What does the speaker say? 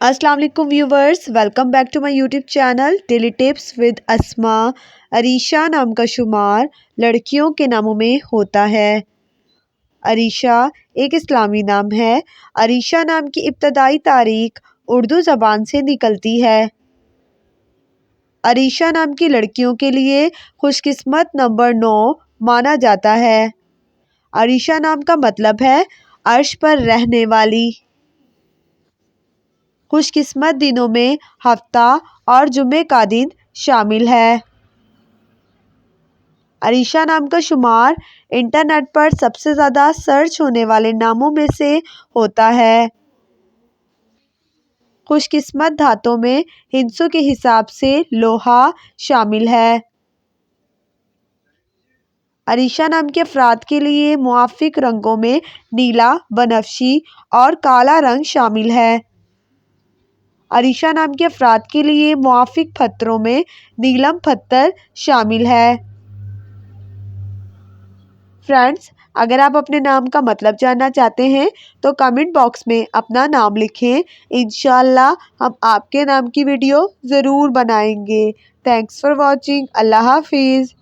अस्सलाम वालेकुम viewers, welcome back to my YouTube channel daily tips with Asma. Arisha नाम का शुमार लड़कियों के नामों में होता है। अरीशा एक इस्लामी नाम है। अरीशा नाम की इब्तदाई तारीख उर्दू ज़बान से निकलती है। अरीशा नाम की लड़कियों के लिए खुशकिस्मत नंबर 9 माना जाता है। अरीशा नाम का मतलब है अर्श पर रहने वाली। खुशकिस्मत दिनों में हफ्ता और जुमे का दिन शामिल है। अरीशा नाम का शुमार इंटरनेट पर सबसे ज़्यादा सर्च होने वाले नामों में से होता है। खुशकिस्मत धातों में हिंसों के हिसाब से लोहा शामिल है। अरीशा नाम के अफराद के लिए मुआफिक रंगों में नीला, बनफशी और काला रंग शामिल है। अरीशा नाम के अफराद के लिए मुआफिक पत्थरों में नीलम पत्थर शामिल है। फ्रेंड्स, अगर आप अपने नाम का मतलब जानना चाहते हैं तो कमेंट बॉक्स में अपना नाम लिखें। इंशाल्लाह हम आपके नाम की वीडियो ज़रूर बनाएंगे। Thanks for watching. अल्लाह हाफिज़।